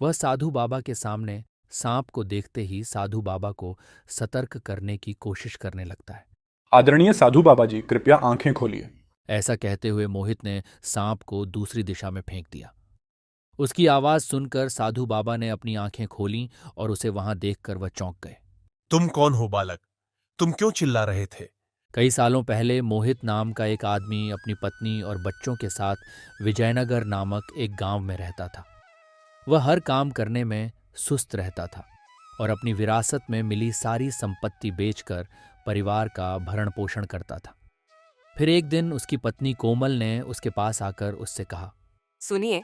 वह साधु बाबा के सामने सांप को देखते ही साधु बाबा को सतर्क करने की कोशिश करने लगता है। आदरणीय साधु बाबा जी, कृपया आंखें खोलिए। ऐसा कहते हुए मोहित ने सांप को दूसरी दिशा में फेंक दिया। उसकी आवाज सुनकर साधु बाबा ने अपनी आंखें खोलीं और उसे वहां देखकर वह चौंक गए। तुम कौन हो बालक? तुम क्यों चिल्ला रहे थे? कई सालों पहले मोहित नाम का एक आदमी अपनी पत्नी और बच्चों के साथ विजयनगर नामक एक गांव में रहता था। वह हर काम करने में सुस्त रहता था और अपनी विरासत में मिली सारी संपत्ति बेचकर परिवार का भरण पोषण करता था। फिर एक दिन उसकी पत्नी कोमल ने उसके पास आकर उससे कहा, सुनिए,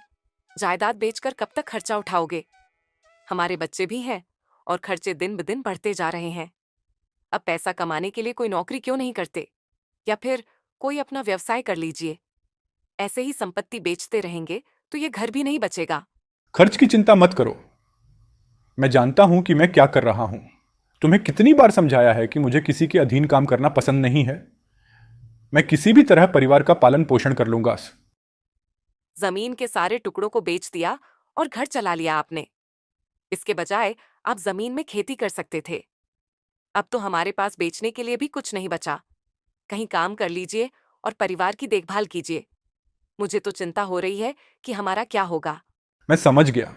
जायदाद बेचकर कब तक खर्चा उठाओगे? हमारे बच्चे भी हैं और खर्चे दिन ब दिन बढ़ते जा रहे हैं। अब पैसा कमाने के लिए कोई नौकरी क्यों नहीं करते, या फिर कोई अपना व्यवसाय कर लीजिए। ऐसे ही संपत्ति बेचते रहेंगे तो ये घर भी नहीं बचेगा। खर्च की चिंता मत करो। मैं जानता हूं कि मैं क्या कर रहा हूं। तुम्हें कितनी बार समझाया है कि मुझे किसी के अधीन काम करना पसंद नहीं है। मैं किसी भी तरह परिवार का पालन पोषण कर लूंगा। जमीन के सारे टुकड़ों को बेच दिया और घर चला लिया आपने। इसके बजाय आप जमीन में खेती कर सकते थे। अब तो हमारे पास बेचने के लिए भी कुछ नहीं बचा। कहीं काम कर लीजिए और परिवार की देखभाल कीजिए। मुझे तो चिंता हो रही है कि हमारा क्या होगा। मैं समझ गया।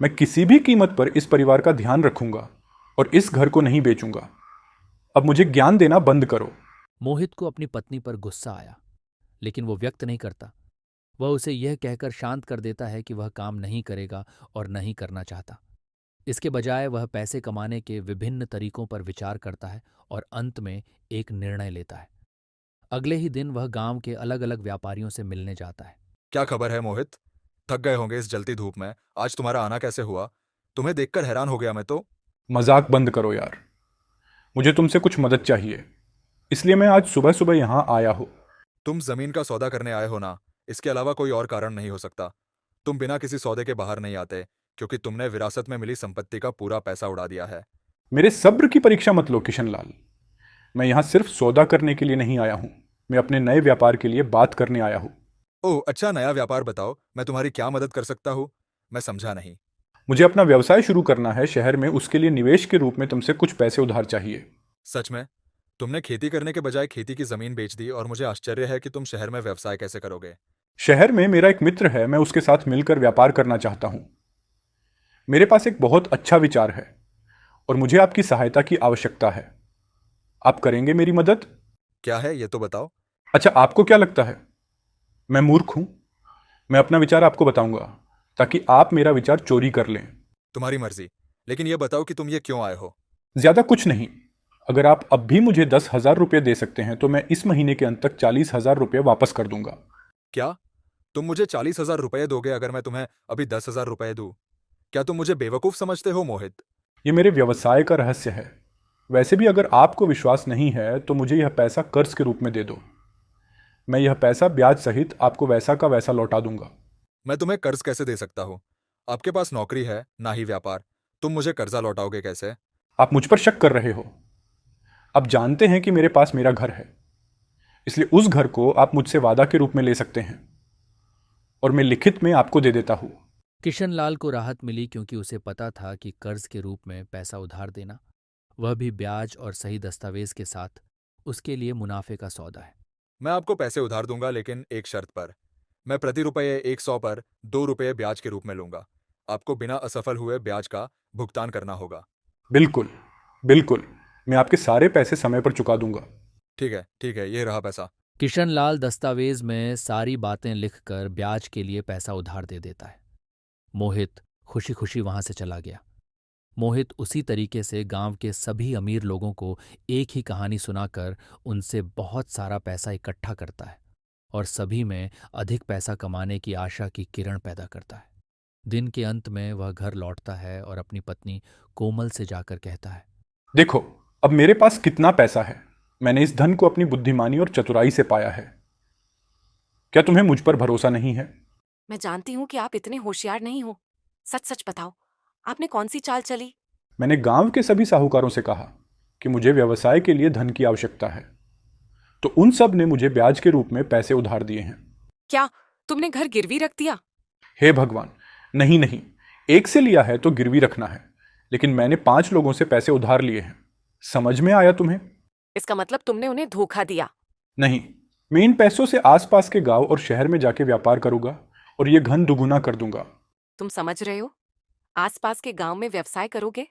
मैं किसी भी कीमत पर इस परिवार का ध्यान रखूंगा और इस घर को नहीं बेचूंगा। अब मुझे ज्ञान देना बंद करो। मोहित को अपनी पत्नी पर गुस्सा आया, लेकिन वो व्यक्त नहीं करता। वह उसे यह कहकर शांत कर देता है कि वह काम नहीं करेगा और नहीं करना चाहता। इसके बजाय वह पैसे कमाने के विभिन्न तरीकों पर विचार करता है और अंत में एक निर्णय लेता है। अगले ही दिन वह गांव के अलग अलग व्यापारियों से मिलने जाता है। क्या खबर है मोहित? थक गए होंगे इस जलती धूप में। आज तुम्हारा आना कैसे हुआ? तुम्हें देखकर हैरान हो गया मैं तो। मजाक बंद करो यार। मुझे तुमसे कुछ मदद चाहिए, इसलिए मैं आज सुबह सुबह यहां आया हूं। तुम जमीन का सौदा करने आए हो ना? इसके अलावा कोई और कारण नहीं हो सकता। तुम बिना किसी सौदे के बाहर नहीं आते, क्योंकि तुमने विरासत में मिली संपत्ति का पूरा पैसा उड़ा दिया है। मेरे सब्र की परीक्षा मत लो किशन लाल। मैं यहां सिर्फ सौदा करने के लिए नहीं आया हूं। मैं अपने नए व्यापार के लिए बात करने आया हूं। ओह अच्छा, नया व्यापार बताओ। मैं तुम्हारी क्या मदद कर सकता हूँ? मैं समझा नहीं। मुझे अपना व्यवसाय शुरू करना है शहर में। उसके लिए निवेश के रूप में तुमसे कुछ पैसे उधार चाहिए। सच में? तुमने खेती करने के बजाय खेती की जमीन बेच दी और मुझे आश्चर्य है कि तुम शहर में व्यवसाय कैसे करोगे। शहर में मेरा एक मित्र है, मैं उसके साथ मिलकर व्यापार करना चाहता हूं। मेरे पास एक बहुत अच्छा विचार है और मुझे आपकी सहायता की आवश्यकता है। आप करेंगे मेरी मदद? क्या है ये तो बताओ। अच्छा, आपको क्या लगता है मैं मूर्ख हूं? मैं अपना विचार आपको बताऊंगा ताकि आप मेरा विचार चोरी कर लें। तुम्हारी मर्जी, लेकिन यह बताओ कि तुम ये क्यों आए हो। ज्यादा कुछ नहीं। अगर आप अब भी मुझे 10,000 रुपये दे सकते हैं तो मैं इस महीने के अंत तक 40,000 रुपये वापस कर दूंगा। क्या तुम मुझे 40,000 रुपये दोगे अगर मैं तुम्हें अभी 10,000 रुपये दूं? क्या तुम मुझे बेवकूफ समझते हो मोहित? ये मेरे व्यवसाय का रहस्य है। वैसे भी अगर आपको विश्वास नहीं है तो मुझे यह पैसा कर्ज के रूप में दे दो। मैं यह पैसा ब्याज सहित आपको वैसा का वैसा लौटा दूंगा। मैं तुम्हें कर्ज कैसे दे सकता हूँ? आपके पास नौकरी है ना ही व्यापार। तुम मुझे कर्जा लौटाओगे कैसे? आप मुझ पर शक कर रहे हो। आप जानते हैं कि मेरे पास मेरा घर है, इसलिए उस घर को आप मुझसे वादा के रूप में ले सकते हैं और मैं लिखित में आपको दे देता हूं। किशनलाल को राहत मिली, क्योंकि उसे पता था कि कर्ज के रूप में पैसा उधार देना, वह भी ब्याज और सही दस्तावेज के साथ, उसके लिए मुनाफे का सौदा है। मैं आपको पैसे उधार दूंगा, लेकिन एक शर्त पर। मैं प्रति रुपये 100 पर 2 रुपये ब्याज के रूप में लूंगा। आपको बिना असफल हुए ब्याज का भुगतान करना होगा। बिल्कुल बिल्कुल, मैं आपके सारे पैसे समय पर चुका दूंगा। ठीक है, ये रहा पैसा। किशनलाल दस्तावेज में सारी बातें लिखकर ब्याज के लिए पैसा उधार दे देता है। मोहित खुशी खुशी वहां से चला गया। मोहित उसी तरीके से गांव के सभी अमीर लोगों को एक ही कहानी सुनाकर उनसे बहुत सारा पैसा इकट्ठा करता है और सभी में अधिक पैसा कमाने की आशा की किरण पैदा करता है। दिन के अंत में वह घर लौटता है और अपनी पत्नी कोमल से जाकर कहता है, देखो, अब मेरे पास कितना पैसा है। मैंने इस धन को अपनी बुद्धिमानी और चतुराई से पाया है। क्या तुम्हें मुझ पर भरोसा नहीं है? मैं जानती हूँ कि आप इतने होशियार नहीं हो। सच सच बताओ, आपने कौन सी चाल चली? मैंने गांव के सभी साहूकारों से कहा कि मुझे व्यवसाय के लिए धन की आवश्यकता है, तो उन सब ने मुझे ब्याज के रूप में पैसे उधार दिए हैं। क्या तुमने घर गिरवी रख दिया? हे भगवान, नहीं नहीं, एक से लिया है तो गिरवी रखना है, लेकिन मैंने 5 लोगों से पैसे उधार लिए हैं। समझ में आया तुम्हें? इसका मतलब तुमने उन्हें धोखा दिया। नहीं, मैं इन पैसों से आसपास के गांव और शहर में जाके व्यापार करूंगा और ये धन दुगुना कर दूंगा। तुम समझ रहे हो? आसपास के गांव में व्यवसाय करोगे?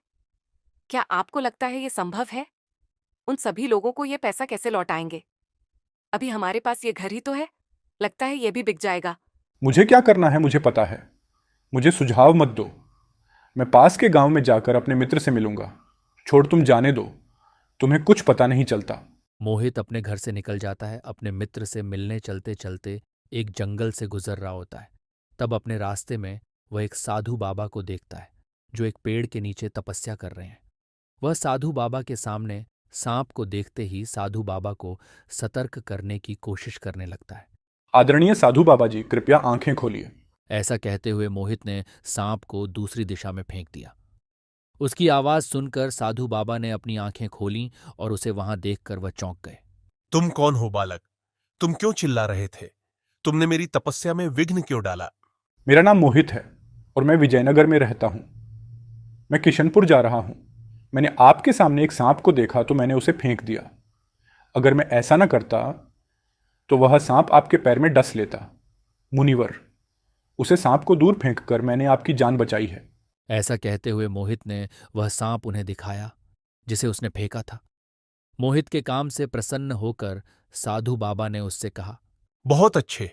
क्या आपको लगता है ये संभव है? उन सभी लोगों को ये पैसा कैसे लौटाएंगे? अभी हमारे पास ये घर ही तो है, लगता है ये भी बिक जाएगा। मुझे क्या करना है मुझे पता है। मुझे सुझाव मत दो। मैं पास के गांव में जाकर अपने मित्र से मिलूंगा। छोड़, तुम जाने दो, तुम्हें कुछ पता नहीं चलता। मोहित अपने घर से निकल जाता है। अपने मित्र से मिलने चलते चलते एक जंगल से गुजर रहा होता है। तब अपने रास्ते में वह एक साधु बाबा को देखता है जो एक पेड़ के नीचे तपस्या कर रहे हैं। वह साधु बाबा के सामने सांप को देखते ही साधु बाबा को सतर्क करने की कोशिश करने लगता है। आदरणीय साधु बाबा जी, कृपया आंखें खोलिए। ऐसा कहते हुए मोहित ने सांप को दूसरी दिशा में फेंक दिया। उसकी आवाज सुनकर साधु बाबा ने अपनी आंखें खोलीं और उसे वहां देखकर वह चौंक गए। तुम कौन हो बालक? तुम क्यों चिल्ला रहे थे? तुमने मेरी तपस्या में विघ्न क्यों डाला? मेरा नाम मोहित है और मैं विजयनगर में रहता हूँ। मैं किशनपुर जा रहा हूँ। मैंने आपके सामने एक सांप को देखा तो मैंने उसे फेंक दिया। अगर मैं ऐसा ना करता तो वह सांप आपके पैर में डस लेता। मुनिवर, उसे सांप को दूर फेंककर मैंने आपकी जान बचाई है। ऐसा कहते हुए मोहित ने वह सांप उन्हें दिखाया जिसे उसने फेंका था। मोहित के काम से प्रसन्न होकर साधु बाबा ने उससे कहा, बहुत अच्छे।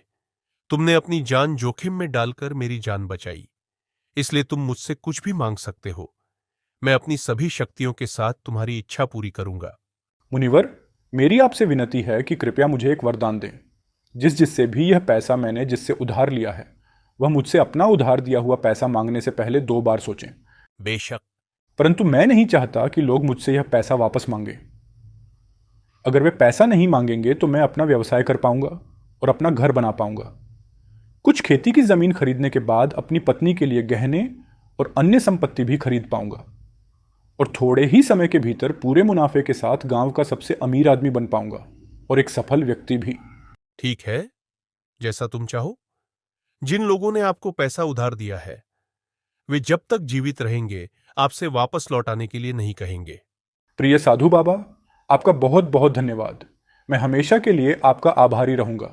तुमने अपनी जान जोखिम में डालकर मेरी जान बचाई, इसलिए तुम मुझसे कुछ भी मांग सकते हो। मैं अपनी सभी शक्तियों के साथ तुम्हारी इच्छा पूरी करूंगा। मुनिवर, मेरी आपसे विनती है कि कृपया मुझे एक वरदान दें। जिससे भी यह पैसा मैंने जिससे उधार लिया है वह मुझसे अपना उधार दिया हुआ पैसा मांगने से पहले 2 बार सोचें। बेशक। परंतु मैं नहीं चाहता कि लोग मुझसे यह पैसा वापस मांगे। अगर वे पैसा नहीं मांगेंगे तो मैं अपना व्यवसाय कर पाऊंगा और अपना घर बना पाऊंगा। कुछ खेती की जमीन खरीदने के बाद अपनी पत्नी के लिए गहने और अन्य संपत्ति भी खरीद पाऊंगा और थोड़े ही समय के भीतर पूरे मुनाफे के साथ गांव का सबसे अमीर आदमी बन पाऊंगा और एक सफल व्यक्ति भी। ठीक है, जैसा तुम चाहो। जिन लोगों ने आपको पैसा उधार दिया है वे जब तक जीवित रहेंगे आपसे वापस लौटाने के लिए नहीं कहेंगे। प्रिय साधु बाबा, आपका बहुत बहुत धन्यवाद। मैं हमेशा के लिए आपका आभारी रहूंगा।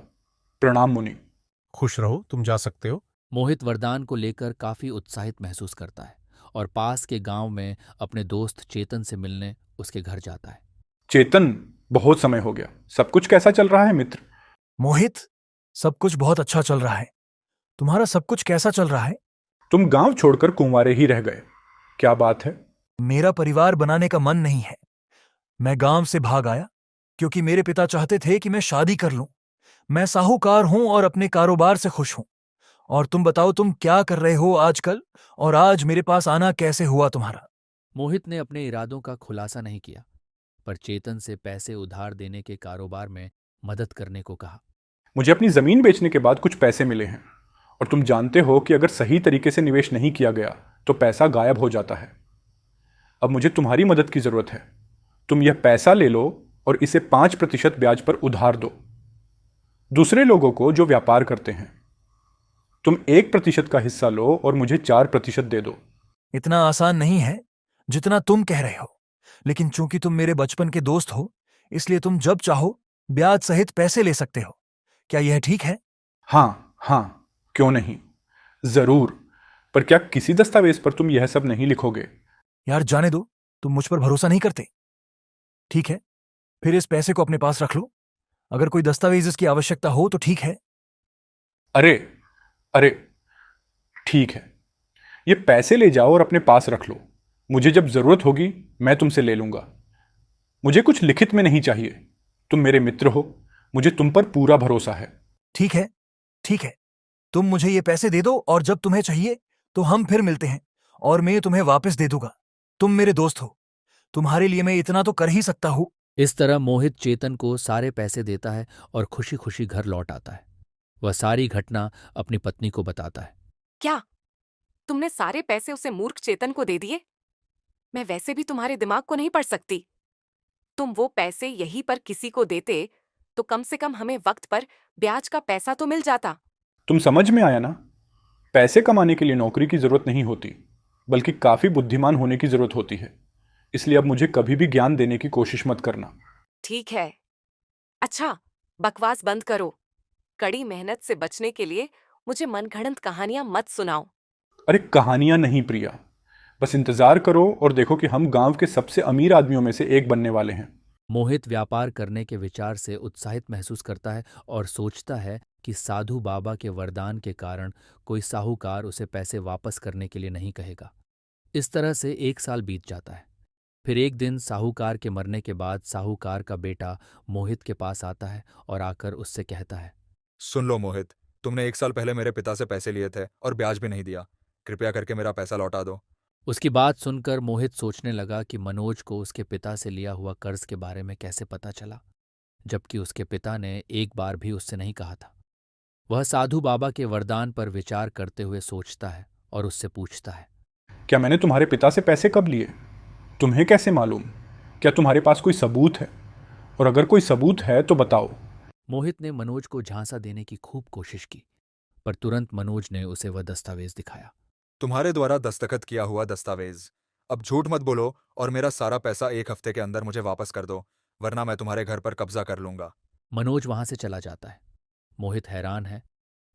प्रणाम मुनि। खुश रहो, तुम जा सकते हो। मोहित वरदान को लेकर काफी उत्साहित महसूस करता है और पास के गांव में अपने दोस्त चेतन से मिलने उसके घर जाता है। चेतन, बहुत समय हो गया। सब कुछ कैसा चल रहा है मित्र? मोहित, सब कुछ बहुत अच्छा चल रहा है। तुम्हारा सब कुछ कैसा चल रहा है? तुम गांव छोड़कर कुंवारे ही रह गए, क्या बात है? मेरा परिवार बनाने का मन नहीं है। मैं गांव से भाग आया क्योंकि मेरे पिता चाहते थे कि मैं शादी कर लूं। मैं साहूकार हूं और अपने कारोबार से खुश हूं। और तुम बताओ, तुम क्या कर रहे हो आजकल? और आज मेरे पास आना कैसे हुआ तुम्हारा? मोहित ने अपने इरादों का खुलासा नहीं किया, पर चेतन से पैसे उधार देने के कारोबार में मदद करने को कहा। मुझे अपनी जमीन बेचने के बाद कुछ पैसे मिले हैं और तुम जानते हो कि अगर सही तरीके से निवेश नहीं किया गया तो पैसा गायब हो जाता है। अब मुझे तुम्हारी मदद की जरूरत है। तुम यह पैसा ले लो और इसे 5% ब्याज पर उधार दो दूसरे लोगों को जो व्यापार करते हैं। तुम 1% का हिस्सा लो और मुझे 4% दे दो। इतना आसान नहीं है जितना तुम कह रहे हो, लेकिन चूंकि तुम मेरे बचपन के दोस्त हो इसलिए तुम जब चाहो ब्याज सहित पैसे ले सकते हो। क्या यह ठीक है? हाँ हाँ, क्यों नहीं, जरूर। पर क्या किसी दस्तावेज पर तुम यह सब नहीं लिखोगे? यार जाने दो, तुम मुझ पर भरोसा नहीं करते। ठीक है, फिर इस पैसे को अपने पास रख लो। अगर कोई दस्तावेज इसकी आवश्यकता हो तो ठीक है। अरे अरे, ठीक है, ये पैसे ले जाओ और अपने पास रख लो। मुझे जब जरूरत होगी मैं तुमसे ले लूंगा। मुझे कुछ लिखित में नहीं चाहिए। तुम मेरे मित्र हो, मुझे तुम पर पूरा भरोसा है। ठीक है, ठीक है, तुम मुझे ये पैसे दे दो और जब तुम्हें चाहिए तो हम फिर मिलते हैं और मैं तुम्हें वापस दे दूंगा। तुम मेरे दोस्त हो, तुम्हारे लिए मैं इतना तो कर ही सकता हूं। इस तरह मोहित चेतन को सारे पैसे देता है और खुशी खुशी घर लौट आता है। वह सारी घटना अपनी पत्नी को बताता है। क्या तुमने सारे पैसे उसे मूर्ख चेतन को दे दिए? मैं वैसे भी तुम्हारे दिमाग को नहीं पढ़ सकती। तुम वो पैसे यहीं पर किसी को देते तो कम से कम हमें वक्त पर ब्याज का पैसा तो मिल जाता। तुम समझ में आया ना? पैसे कमाने के लिए नौकरी की जरूरत नहीं होती, बल्कि काफी बुद्धिमान होने की जरूरत होती है। इसलिए अब मुझे कभी भी ज्ञान देने की कोशिश मत करना। ठीक है। अच्छा, बकवास बंद करो। कड़ी मेहनत से बचने के लिए मुझे मनगढ़ंत कहानियां मत सुनाओ। अरे कहानियां नहीं प्रिया, बस इंतजार करो और देखो कि हम गांव के सबसे अमीर आदमियों में से एक बनने वाले हैं। मोहित व्यापार करने के विचार से उत्साहित महसूस करता है और सोचता है कि साधु बाबा के वरदान के कारण कोई साहूकार उसे पैसे वापस करने के लिए नहीं कहेगा। इस तरह से 1 साल बीत जाता है। फिर एक दिन साहूकार के मरने के बाद साहूकार का बेटा मोहित के पास आता है और आकर उससे कहता है, सुन लो मोहित, तुमने 1 साल पहले मेरे पिता से पैसे लिए थे और ब्याज भी नहीं दिया। कृपया करके मेरा पैसा लौटा दो। उसकी बात सुनकर मोहित सोचने लगा कि मनोज को उसके पिता से लिया हुआ कर्ज के बारे में कैसे पता चला, जबकि उसके पिता ने एक बार भी उससे नहीं कहा था। वह साधु बाबा के वरदान पर विचार करते हुए सोचता है और उससे पूछता है, क्या मैंने तुम्हारे पिता से पैसे कब लिए? तुम्हें कैसे मालूम? क्या तुम्हारे पास कोई सबूत है? और अगर कोई सबूत है तो बताओ। मोहित ने मनोज को झांसा देने की खूब कोशिश की, पर तुरंत मनोज ने उसे वह दस्तावेज दिखाया। तुम्हारे द्वारा दस्तखत किया हुआ दस्तावेज। अब झूठ मत बोलो और मेरा सारा पैसा 1 हफ्ते के अंदर मुझे वापस कर दो, वरना मैं तुम्हारे घर पर कब्जा कर लूंगा। मनोज वहां से चला जाता है। मोहित हैरान है,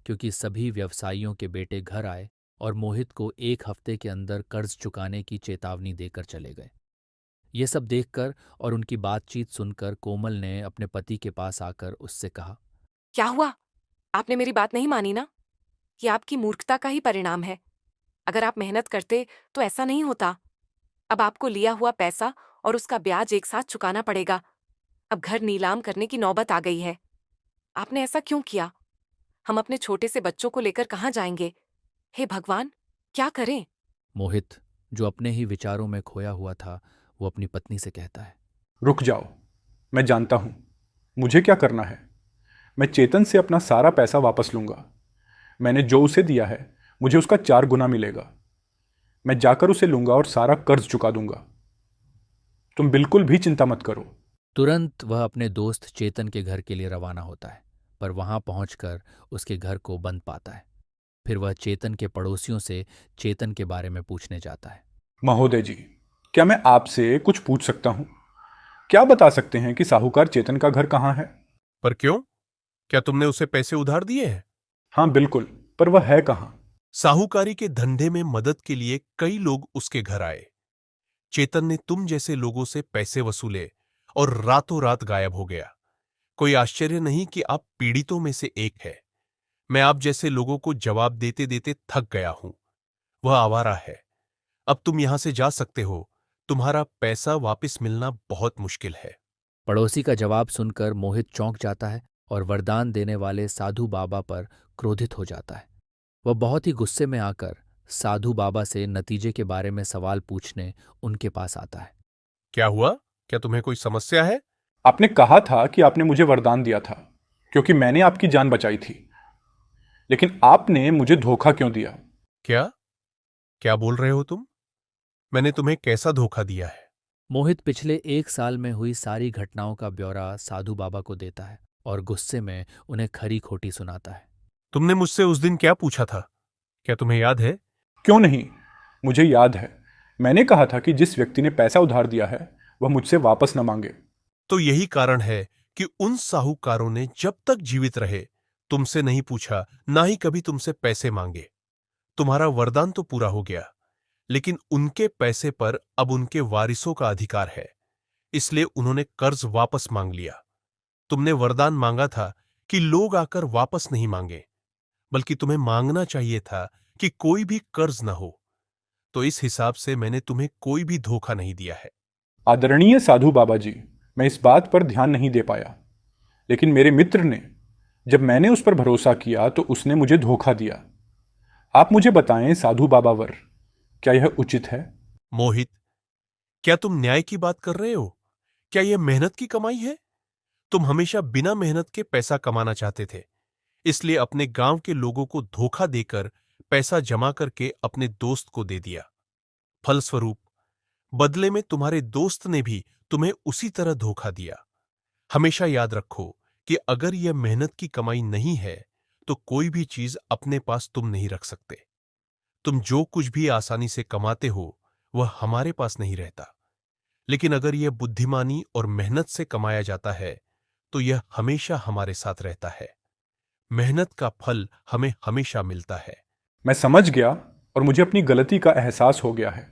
क्योंकि सभी व्यवसायियों के बेटे घर आए और मोहित को 1 हफ्ते के अंदर कर्ज चुकाने की चेतावनी देकर चले गए। ये सब देखकर और उनकी बातचीत सुनकर कोमल ने अपने पति के पास आकर उससे कहा, क्या हुआ? आपने मेरी बात नहीं मानी ना? ये आपकी मूर्खता का ही परिणाम है। अगर आप मेहनत करते तो ऐसा नहीं होता। अब आपको लिया हुआ पैसा और उसका ब्याज एक साथ चुकाना पड़ेगा। अब घर नीलाम करने की नौबत आ गई है। आपने ऐसा क्यों किया? हम अपने छोटे से बच्चों को लेकर कहाँ जाएंगे? हे भगवान, क्या करें? मोहित, जो अपने ही विचारों में खोया हुआ था, वो अपनी पत्नी से कहता है, रुक जाओ, मैं जानता हूं मुझे क्या करना है। मैं चेतन से अपना सारा पैसा वापस लूंगा। मैंने जो उसे दिया है मुझे उसका 4 गुना मिलेगा। मैं जाकर उसे लूंगा और सारा कर्ज चुका दूंगा। तुम बिल्कुल भी चिंता मत करो। तुरंत वह अपने दोस्त चेतन के घर के लिए रवाना होता है, पर वहां पहुंचकर उसके घर को बंद पाता है। फिर वह चेतन के पड़ोसियों से चेतन के बारे में पूछने जाता है। महोदय जी, क्या मैं आपसे कुछ पूछ सकता हूं? क्या बता सकते हैं कि साहूकार चेतन का घर कहाँ है? पर क्यों? क्या तुमने उसे पैसे उधार दिए हैं? हाँ बिल्कुल, पर वह है कहाँ? साहूकारी के धंधे में मदद के लिए कई लोग उसके घर आए। चेतन ने तुम जैसे लोगों से पैसे वसूले और रातों रात गायब हो गया। कोई आश्चर्य नहीं कि आप पीड़ितों में से एक है। मैं आप जैसे लोगों को जवाब देते देते थक गया हूं। वह आवारा है। अब तुम यहां से जा सकते हो। तुम्हारा पैसा वापस मिलना बहुत मुश्किल है। पड़ोसी का जवाब सुनकर मोहित चौंक जाता है और वरदान देने वाले साधु बाबा पर क्रोधित हो जाता है। वह बहुत ही गुस्से में आकर साधु बाबा से नतीजे के बारे में सवाल पूछने उनके पास आता है। क्या हुआ? क्या तुम्हें कोई समस्या है? आपने कहा था कि आपने मुझे वरदान दिया था क्योंकि मैंने आपकी जान बचाई थी, लेकिन आपने मुझे धोखा क्यों दिया? क्या क्या बोल रहे हो तुम? मैंने तुम्हें कैसा धोखा दिया है? मोहित पिछले 1 साल में हुई सारी घटनाओं का ब्यौरा साधु बाबा को देता है और गुस्से में उन्हें खरी खोटी सुनाता है। तुमने मुझसे उस दिन क्या पूछा था? क्या तुम्हें याद है? क्यों नहीं, मुझे याद है। मैंने कहा था कि जिस व्यक्ति ने पैसा उधार दिया है वह मुझसे वापस न मांगे। तो यही कारण है कि उन साहूकारों ने जब तक जीवित रहे तुमसे नहीं पूछा, ना ही कभी तुमसे पैसे मांगे। तुम्हारा वरदान तो पूरा हो गया, लेकिन उनके पैसे पर अब उनके वारिसों का अधिकार है, इसलिए उन्होंने कर्ज वापस मांग लिया। तुमने वरदान मांगा था कि लोग आकर वापस नहीं मांगे, बल्कि तुम्हें मांगना चाहिए था कि कोई भी कर्ज न हो। तो इस हिसाब से मैंने तुम्हें कोई भी धोखा नहीं दिया है। आदरणीय साधु बाबा जी, मैं इस बात पर ध्यान नहीं दे पाया, लेकिन मेरे मित्र ने, जब मैंने उस पर भरोसा किया तो उसने मुझे धोखा दिया। आप मुझे बताएं साधु बाबा वर, क्या यह उचित है? मोहित, क्या तुम न्याय की बात कर रहे हो? क्या यह मेहनत की कमाई है? तुम हमेशा बिना मेहनत के पैसा कमाना चाहते थे, इसलिए अपने गांव के लोगों को धोखा देकर पैसा जमा करके अपने दोस्त को दे दिया। फलस्वरूप बदले में तुम्हारे दोस्त ने भी तुम्हें उसी तरह धोखा दिया। हमेशा याद रखो कि अगर यह मेहनत की कमाई नहीं है तो कोई भी चीज अपने पास तुम नहीं रख सकते। तुम जो कुछ भी आसानी से कमाते हो वह हमारे पास नहीं रहता, लेकिन अगर यह बुद्धिमानी और मेहनत से कमाया जाता है तो यह हमेशा हमारे साथ रहता है। मेहनत का फल हमें हमेशा मिलता है। मैं समझ गया और मुझे अपनी गलती का एहसास हो गया है।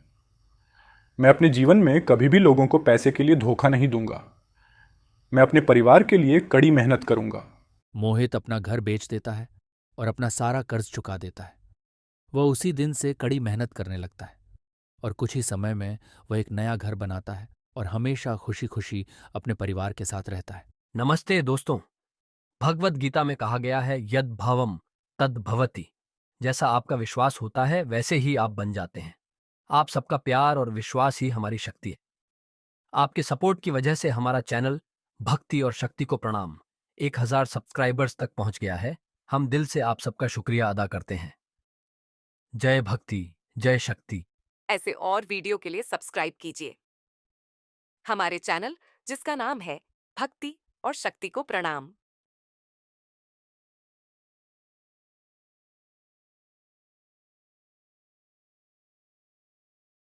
मैं अपने जीवन में कभी भी लोगों को पैसे के लिए धोखा नहीं दूंगा। मैं अपने परिवार के लिए कड़ी मेहनत करूंगा। मोहित अपना घर बेच देता है और अपना सारा कर्ज चुका देता है। वह उसी दिन से कड़ी मेहनत करने लगता है और कुछ ही समय में वह एक नया घर बनाता है और हमेशा खुशी खुशी अपने परिवार के साथ रहता है। नमस्ते दोस्तों। भगवत गीता में कहा गया है यद भावम तद भवति। जैसा आपका विश्वास होता है वैसे ही आप बन जाते हैं। आप सबका प्यार और विश्वास ही हमारी शक्ति है। आपके सपोर्ट की वजह से हमारा चैनल भक्ति और शक्ति को प्रणाम 1000 सब्सक्राइबर्स तक पहुंच गया है। हम दिल से आप सबका शुक्रिया अदा करते हैं। जय भक्ति, जय शक्ति। ऐसे और वीडियो के लिए सब्सक्राइब कीजिए हमारे चैनल जिसका नाम है भक्ति और शक्ति को प्रणाम।